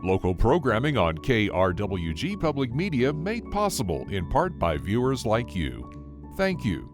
Local programming on KRWG Public Media made possible in part by viewers like you. Thank you.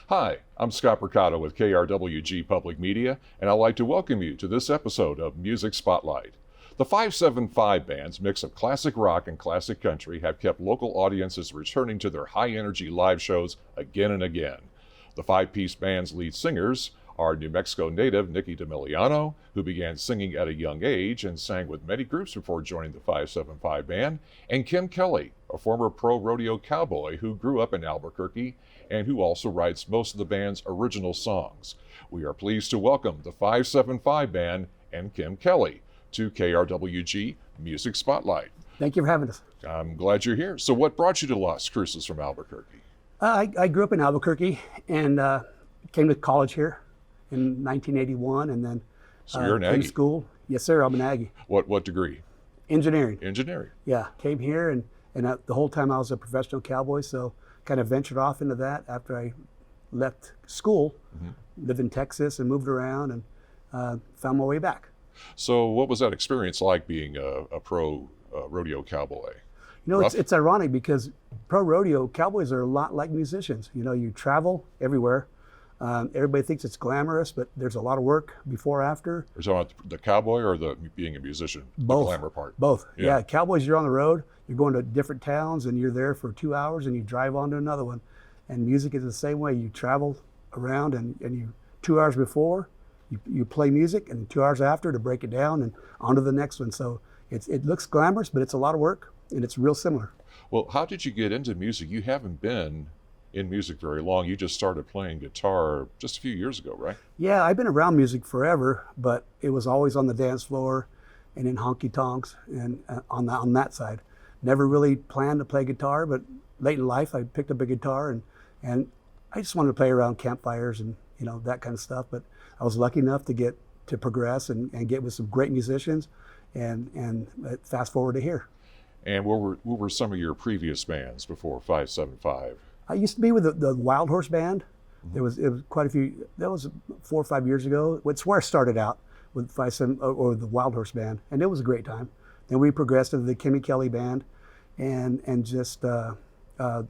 Hi, I'm Scott Mercado with KRWG Public Media, and I'd like to welcome you to this episode of Music Spotlight. The 575 Band's mix of classic rock and classic country have kept local audiences returning to their high-energy live shows again and again. The five-piece band's lead singers are New Mexico native Nikki deMilliano, who began singing at a young age and sang with many groups before joining the 575 Band, and Kim Kelly, a former pro rodeo cowboy who grew up in Albuquerque and who also writes most of the band's original songs. We are pleased to welcome the 575 Band and Kim Kelly to KRWG Music Spotlight. Thank you for having us. I'm glad you're here. So what brought you to Las Cruces from Albuquerque? I grew up in Albuquerque and came to college here in 1981, and then So you're an came Aggie. to school. Yes, sir, I'm an Aggie. What degree? Engineering. Engineering. Yeah, came here, and the whole time I was a professional cowboy, so kind of ventured off into that after I left school, lived in Texas and moved around and found my way back. So what was that experience like being a pro rodeo cowboy? You know, Rough? it's ironic because pro rodeo cowboys are a lot like musicians. You know, you travel everywhere. Everybody thinks it's glamorous, but there's a lot of work before, after. Are you talking about the cowboy or the being a musician? Both. The glamour part. Both. Yeah. Yeah, cowboys, you're on the road, you're going to different towns, and you're there for 2 hours, and you drive on to another one. And music is the same way. You travel around, and you 2 hours before, you play music, and 2 hours after to break it down and on to the next one. So it looks glamorous, but it's a lot of work, and it's real similar. Well, how did you get into music? You haven't been in music very long. You just started playing guitar just a few years ago, right? Yeah, I've been around music forever, but it was always on the dance floor and in honky tonks and on that side. Never really planned to play guitar, but late in life I picked up a guitar and I just wanted to play around campfires and that kind of stuff. But I was lucky enough to get to progress and get with some great musicians and fast forward to here. And what were some of your previous bands before 575? I used to be with the Wild Horse Band. It was quite a few. That was 4 or 5 years ago. It's where I started out with or the Wild Horse Band, and it was a great time. Then we progressed to the Kimmy Kelly Band, and just band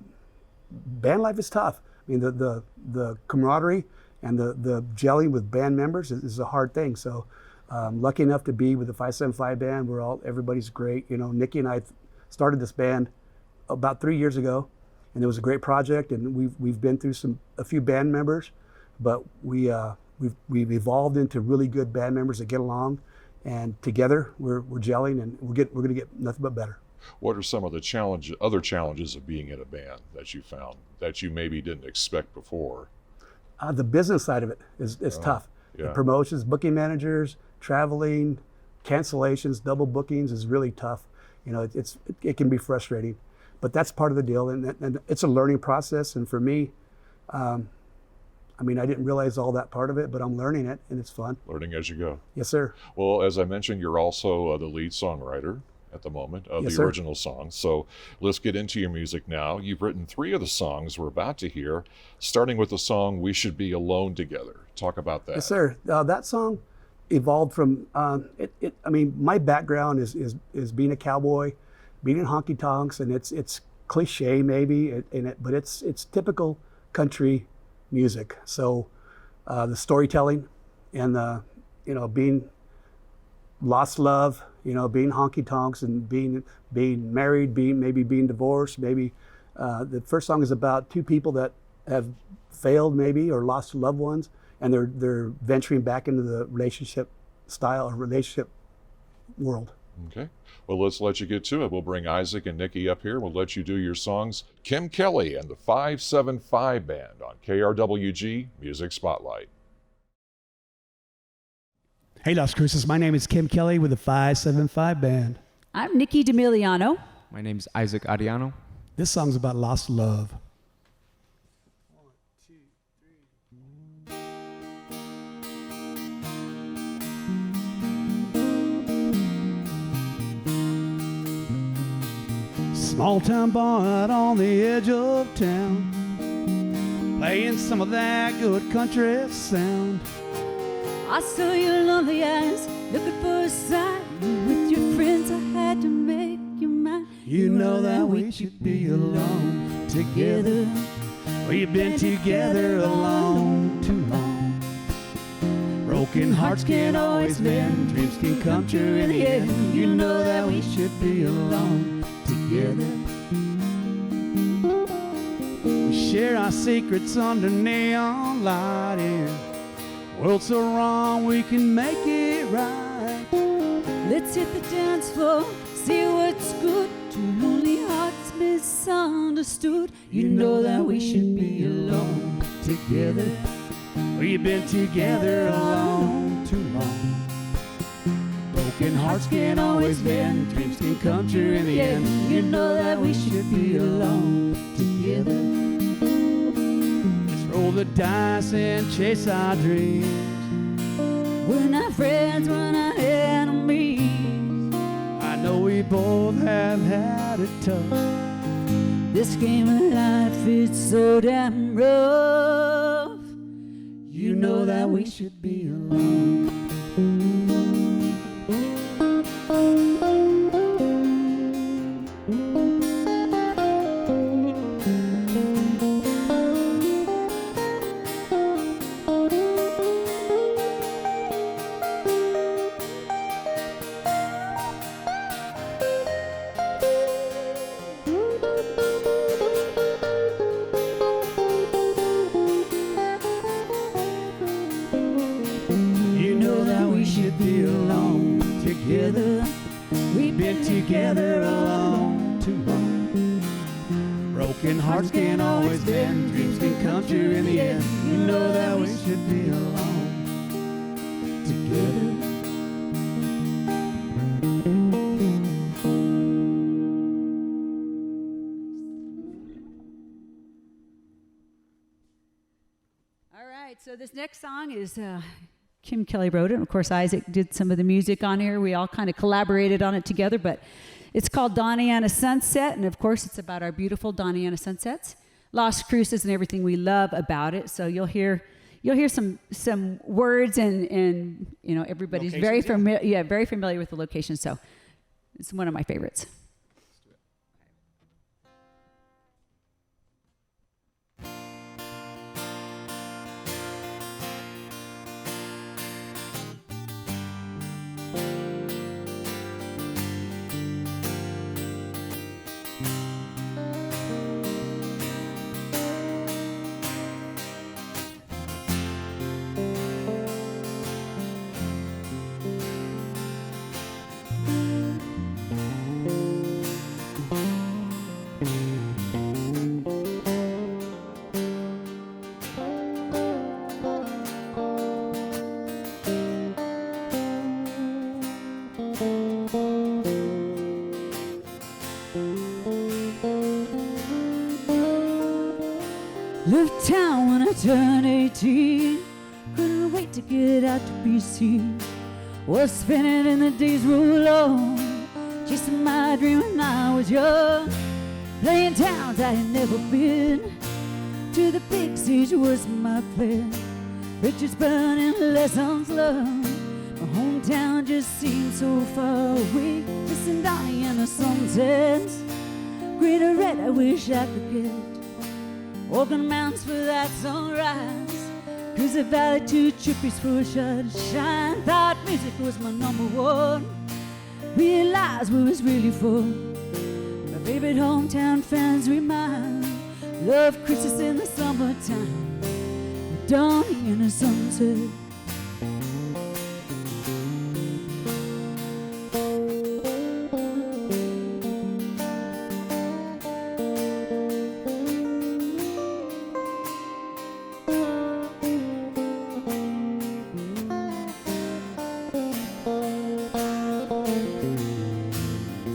life is tough. I mean, the camaraderie and the gelling with band members is a hard thing. So, lucky enough to be with the 575 Band. Everybody's great. Nikki and I started this band about 3 years ago. And it was a great project, and we've been through a few band members, but we've evolved into really good band members that get along, and together we're gelling, and we're going to get nothing but better. What are some of the other challenges of being in a band that you found that you maybe didn't expect before? The business side of it is tough. Yeah. The promotions, booking managers, traveling, cancellations, double bookings is really tough. It can be frustrating. But that's part of the deal, and it's a learning process. And for me, I didn't realize all that part of it, but I'm learning it, and it's fun. Learning as you go. Yes, sir. Well, as I mentioned, you're also the lead songwriter at the moment of Yes, the sir. original songs. So let's get into your music now. You've written 3 of the songs we're about to hear, starting with the song "We Should Be Alone Together." Talk about that. Yes, sir. That song evolved from my background is being a cowboy, being in honky tonks, and it's cliche maybe, but it's typical country music. So the storytelling and being lost love, being honky tonks and being married, being divorced, maybe. The first song is about 2 people that have failed maybe or lost loved ones, and they're venturing back into the relationship style or relationship world. Okay. Well, let's let you get to it. We'll bring Isaac and Nikki up here. We'll let you do your songs. Kim Kelly and the 575 Band on KRWG Music Spotlight. Hey, Las Cruces. My name is Kim Kelly with the 575 Band. I'm Nikki deMilliano. My name's Isaac Arrellano. This song's about lost love. Small town bar out on the edge of town, playing some of that good country sound. I saw your lovely eyes looking for a sign. With your friends I had to make you mine. You know that we should be alone together. We've been together alone too long. Broken hearts can't always mend, dreams can come true in the end. You know that we should be alone together. We share our secrets under neon lighting. World's so wrong, we can make it right. Let's hit the dance floor, see what's good. Two lonely hearts misunderstood. You know that we should be alone Together, we've been together alone too long. Broken hearts can't always mend, dreams can come true in the end. You know that we should be alone together. Let's roll the dice and chase our dreams. We're not friends, we're not enemies. I know we both have had it tough. This game of life is so damn rough. You know that we should be alone. Together, we've been together alone too long. Broken hearts can't always bend, dreams can come true in the end. You know that we should be alone together. All right, so this next song is Kim Kelly wrote it. Of course, Isaac did some of the music on here. We all kind of collaborated on it together, but it's called Doniana Sunset, and of course, it's about our beautiful Doniana sunsets, Las Cruces, and everything we love about it. So you'll hear some words, and you know everybody's very familiar. Very familiar with the location. So it's one of my favorites. Left town when I turned 18. Couldn't wait to get out to be seen. Was spinning in the days roll on, chasing my dream when I was young. Playing towns I had never been. To the big city was my plan. Bridges burning, lessons learned. My hometown just seemed so far away. Missing Donnie and the sunsets. Greater red I wish I could get. Walking mountains for that sunrise. Cruise the valley to Chippies for a shot of shine. Thought music was my number one. Realized we was really fun. My favorite hometown fans remind. Love Christmas in the summertime. Dawning in the sunset.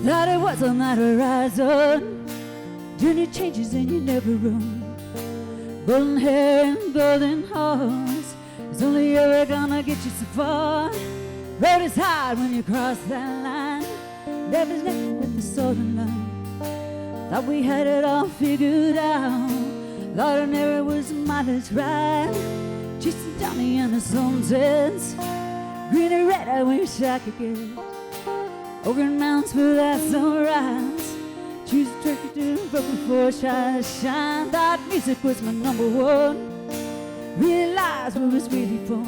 Thought it was on that horizon. Journey changes and you never run. Golden hair and golden hearts is only ever gonna get you so far. Road is hard when you cross that line. Love is nothing with the southern line. Thought we had it all figured out. Thought I never was mileage right. Chasing Johnny and the sunsets. Green and red, I wish I could get over the mountains for that sunrise. Choose a turkey to broken for a shot of shine. Thought music was my number one. Realized what was really fun.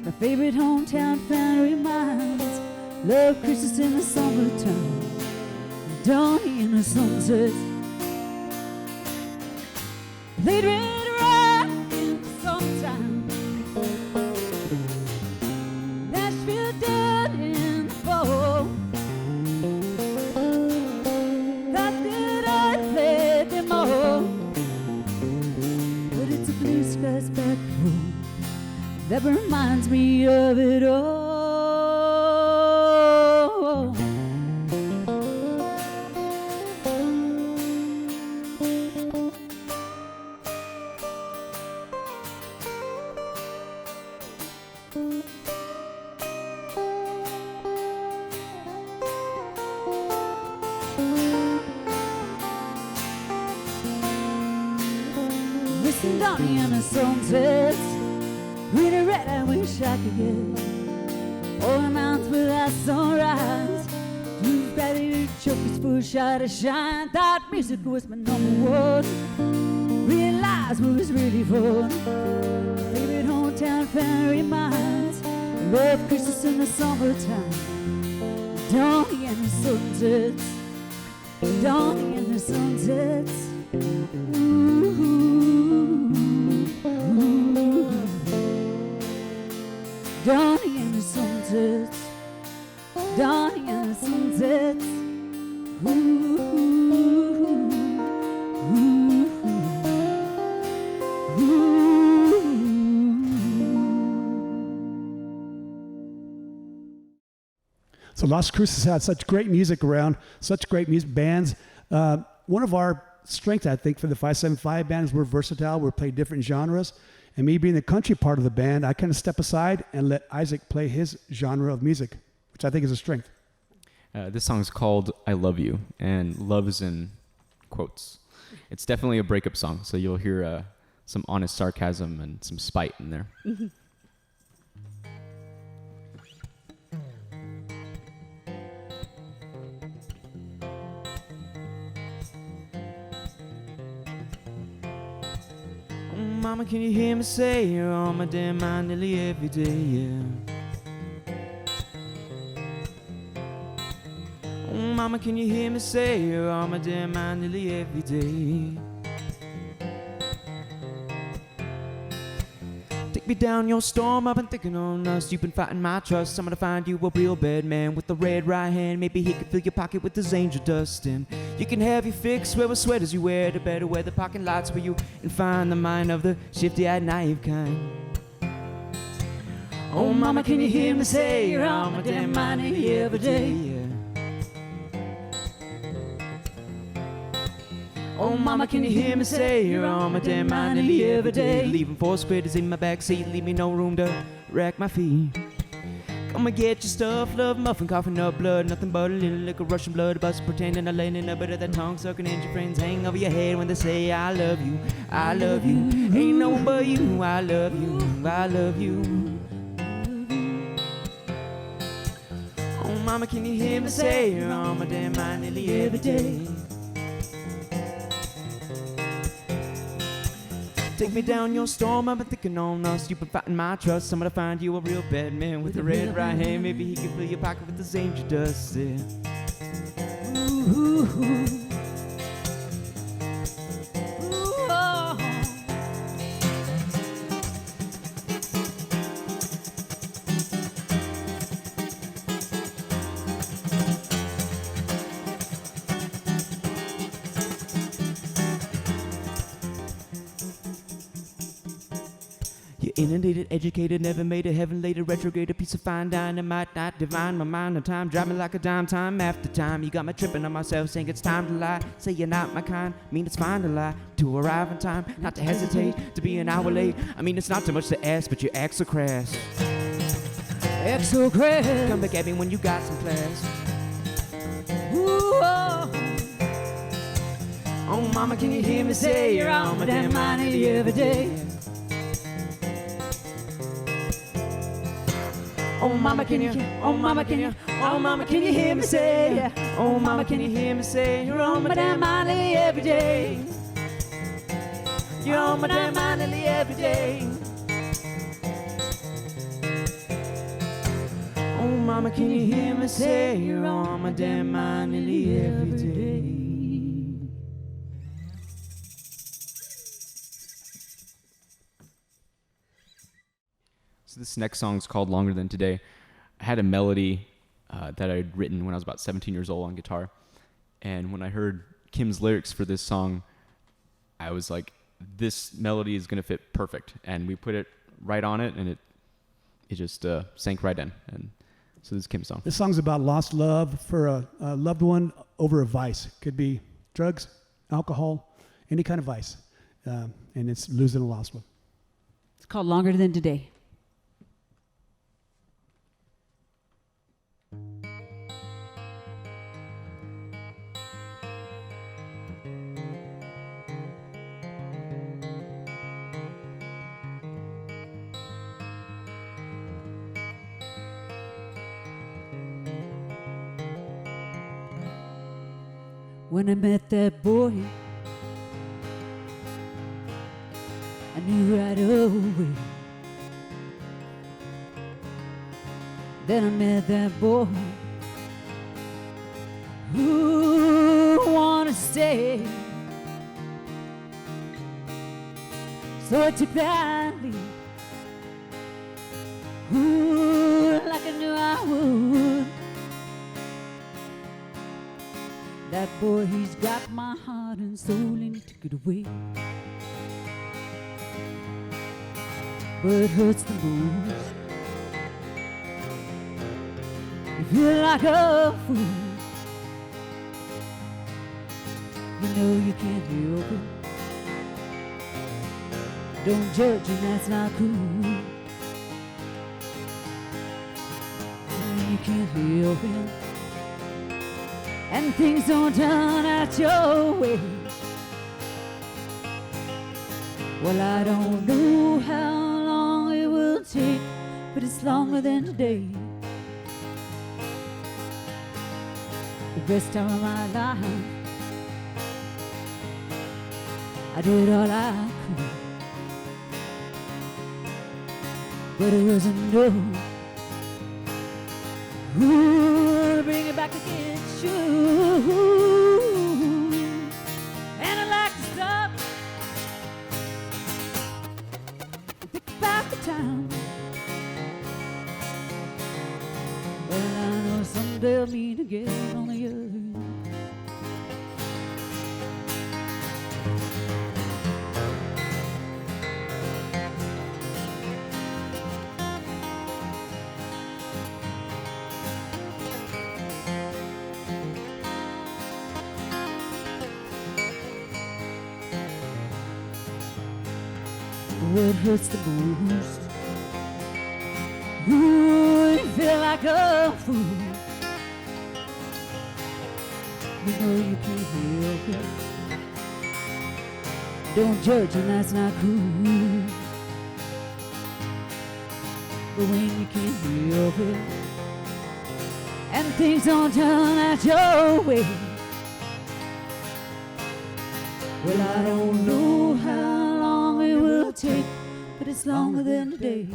My favorite hometown found reminds. Love Christmas in the summertime. Donny in the sunset. Played red rock in the summertime. Nashville dead in the fall. Thought that I'd played them all. But it's a blue skies back home that reminds me of it all. Listen, Donnie and the sunsets. Green and red, I wish I could get all the mountains without sunrise. Blues, gravity, chokers for a shot of shine. Thought music was my number one. Realized what was really fun. Favorite hometown fan reminds. Love Christmas in the summertime. Donny and the sunsets. Donny and the sunsets. Donny and the sunsets. Donny and the sunsets. So Las Cruces had such great music around, such great music bands. One of our strengths, I think, for the 575 band is we're versatile. We play different genres. And me being the country part of the band, I kind of step aside and let Isaac play his genre of music, which I think is a strength. This song is called I Love You, and love is in quotes. It's definitely a breakup song, so you'll hear some honest sarcasm and some spite in there. Mama, can you hear me say you're on my damn mind nearly every day, yeah. Oh, mama, can you hear me say you're on my damn mind nearly every day? Take me down your storm, I've been thinking on us. You've been fighting my trust. I'm gonna find you a real bad man with the red right hand. Maybe he can fill your pocket with his angel dust, and you can have your fix. Wear what sweaters you wear to better wear the parking lots for you, and find the mind of the shifty-eyed naive kind. Oh mama, can you hear me say you're on my damn mind every day, yeah. Oh mama, can you hear me say you're on my damn mind every day? Leaving 4 splitters in my backseat, leave me no room to rack my feet. Come and get your stuff, love muffin, coughing up blood, nothing but a little liquor, Russian blood, bust pretending I'm laying in a bit of that tongue sucking, and your friends hang over your head when they say I love you, I love you. Ain't no one but you, I love you, I love you. Oh mama, can you hear me say you're on my damn mind nearly every day? Take me down your storm, I've been thinking on us. You've been fighting my trust. I'm gonna find you a real bad man with a red right hand. Maybe he can fill your pocket with his angel dust, yeah. Ooh, ooh, ooh. Inundated, educated, never made a heaven later, retrograde, a piece of fine dynamite, not divine, my mind on time, drive me like a dime, time after time. You got me tripping on myself, saying it's time to lie, say you're not my kind, mean it's fine to lie, to arrive in time, not to hesitate, to be an hour late. I mean it's not too much to ask, but you act so crass. Act so crass. Come back at me when you got some class. Ooh, oh. Oh mama, can you hear me say you're on my damn mind nearly every day? Oh mama, can you, oh mama, can you, oh mama, can you hear me say, oh mama, can you hear me say you're on my damn mind nearly every day? You're on my damn mind nearly every day. Oh mama, can you hear me say you're on my damn mind nearly every day? So this next song is called Longer Than Today. I had a melody that I had written when I was about 17 years old on guitar. And when I heard Kim's lyrics for this song, I was like, this melody is going to fit perfect. And we put it right on it, and it just sank right in. And so this is Kim's song. This song's about lost love for a loved one over a vice. It could be drugs, alcohol, any kind of vice. And it's losing a lost one. It's called Longer Than Today. When I met that boy, I knew right away. Then I met that boy who wanted to stay. So I took that leap, ooh, like I knew I would. That boy, he's got my heart and soul, and he took it away. But it hurts the most. You feel like a fool. You know you can't help it. Don't judge, and that's not cool. You can't help it. And things don't turn out your way. Well, I don't know how long it will take, but it's longer than today. The best time of my life, I did all I could, but it wasn't enough. Ooh, bring it back against you. And I'd like to stop and think about the time. Well, I know someday I'll meet again on the other end. What hurts the most? Ooh, you feel like a fool. You know you can't help it. Don't judge, and that's not cool. But when you can't help it, and things don't turn out your way, well, I don't know how long it will take, but it's longer than today.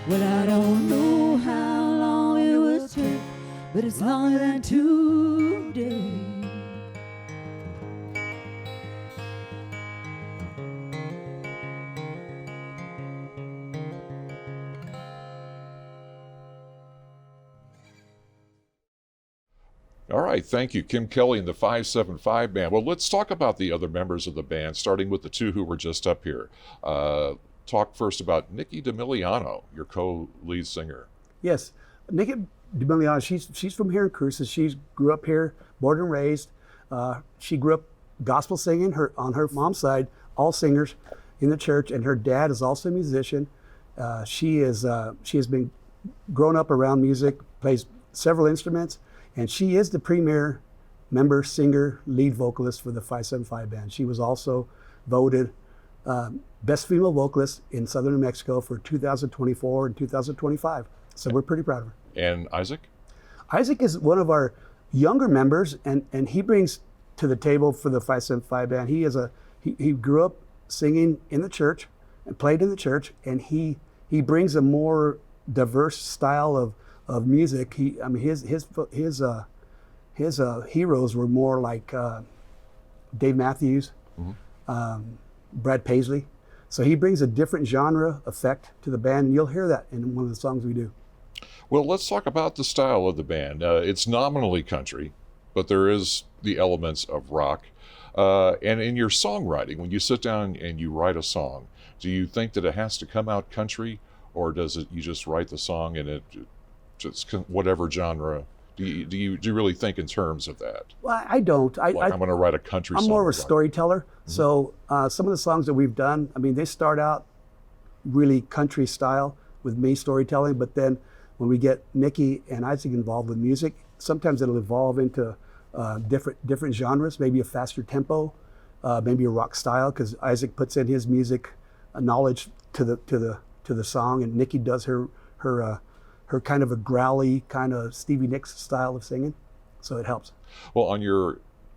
Well, I don't know how long it will take, but it's longer than today. All right, thank you, Kim Kelly and the 575 Band. Well, let's talk about the other members of the band, starting with the two who were just up here. Talk first about Nikki deMilliano, your co-lead singer. Yes, Nikki deMilliano, she's from here in Cruces. She grew up here, born and raised. She grew up gospel singing. On her mom's side, all singers in the church, and her dad is also a musician. She has been grown up around music, plays several instruments, and she is the premier member, singer, lead vocalist for the 575 band. She was also voted Best Female Vocalist in Southern New Mexico for 2024 and 2025. So we're pretty proud of her. And Isaac? Isaac is one of our younger members, and he brings to the table for the 575 band. He grew up singing in the church and played in the church, and he brings a more diverse style of music. His heroes were more like Dave Matthews, Brad Paisley. So he brings a different genre effect to the band, and you'll hear that in one of the songs we do. Well, let's talk about the style of the band. It's nominally country, but there is the elements of rock. And in your songwriting, when you sit down and you write a song, do you think that it has to come out country, or does it you just write the song and it just whatever genre? Do you really think in terms of that? Well, I don't. I'm going to write a country song. I'm more of a storyteller. So some of the songs that we've done, I mean, they start out really country style with me storytelling, but then when we get Nikki and Isaac involved with music, sometimes it'll evolve into different genres, maybe a faster tempo, maybe a rock style, because Isaac puts in his music knowledge to the song, and Nikki does her kind of a growly, kind of Stevie Nicks style of singing, so it helps. Well, on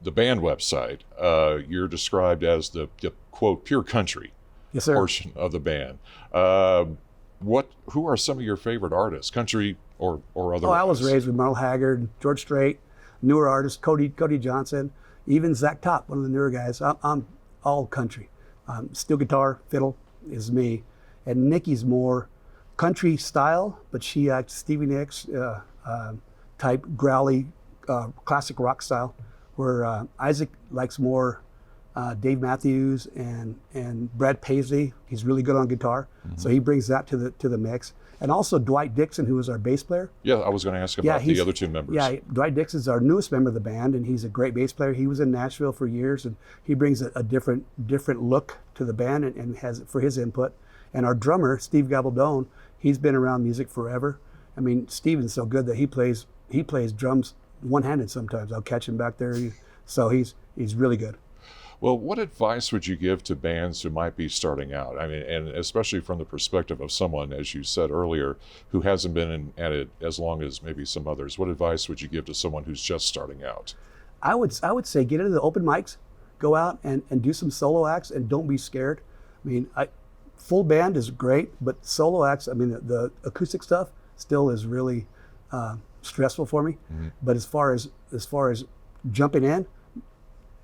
the band website, you're described as the quote pure country Yes, sir. portion of the band. Who are some of your favorite artists, country or otherwise? Oh, I was raised with Merle Haggard, George Strait, newer artists, Cody Johnson, even Zach Top, one of the newer guys. I'm all country. Steel guitar, fiddle is me, and Nikki's more country style, but she acts Stevie Nicks type growly classic rock style, where Isaac likes more Dave Matthews and Brad Paisley. He's really good on guitar, so he brings that to the mix. And also Dwight Dixon, who is our bass player. Yeah, I was going to ask about the other two members. Yeah, Dwight Dixon's our newest member of the band, and he's a great bass player. He was in Nashville for years, and he brings a different look to the band and has it for his input. And our drummer, Steve Gabaldon, he's been around music forever. I mean, Steven's so good that he plays drums one-handed sometimes. I'll catch him back there. So he's really good. Well, what advice would you give to bands who might be starting out? I mean, and especially from the perspective of someone, as you said earlier, who hasn't been at it as long as maybe some others. What advice would you give to someone who's just starting out? I would say get into the open mics, go out and do some solo acts, and don't be scared. I mean, full band is great, but solo acts, I mean, the acoustic stuff still is really stressful for me. Mm-hmm. But as far as jumping in,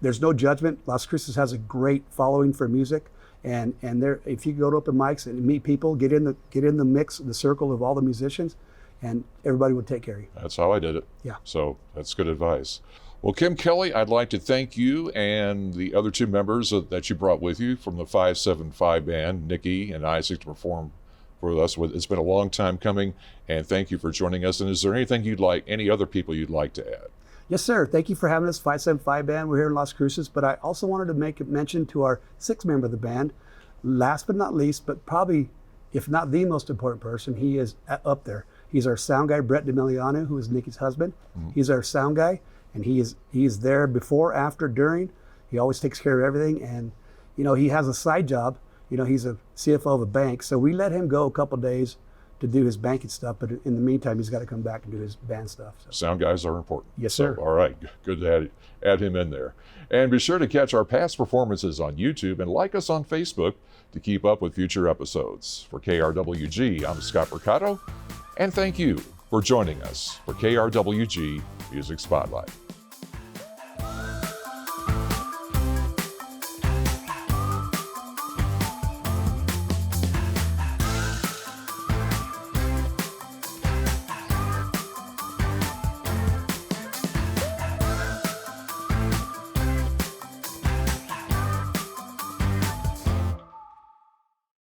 there's no judgment. Las Cruces has a great following for music, and there, if you go to open mics and meet people, get in the mix, the circle of all the musicians, and everybody will take care of you. That's how I did it. Yeah. So that's good advice. Well, Kim Kelly, I'd like to thank you and the other two members that you brought with you from the 575 band, Nikki and Isaac, to perform for us. It's been a long time coming, and thank you for joining us. And is there anything any other people you'd like to add? Yes, sir. Thank you for having us, 575 band. We're here in Las Cruces, but I also wanted to make a mention to our sixth member of the band. Last but not least, but probably, if not the most important person, he is up there. He's our sound guy, Brett deMilliano, who is Nikki's husband. Mm-hmm. He's our sound guy, and he is there before, after, during. He always takes care of everything, and he has a side job. He's a CFO of a bank, so we let him go a couple days to do his banking stuff, but in the meantime, he's got to come back and do his band stuff. So. Sound guys are important. Yes, sir. So, all right, good to add him in there. And be sure to catch our past performances on YouTube and like us on Facebook to keep up with future episodes. For KRWG, I'm Scott Mercado, and thank you for joining us for KRWG Music Spotlight.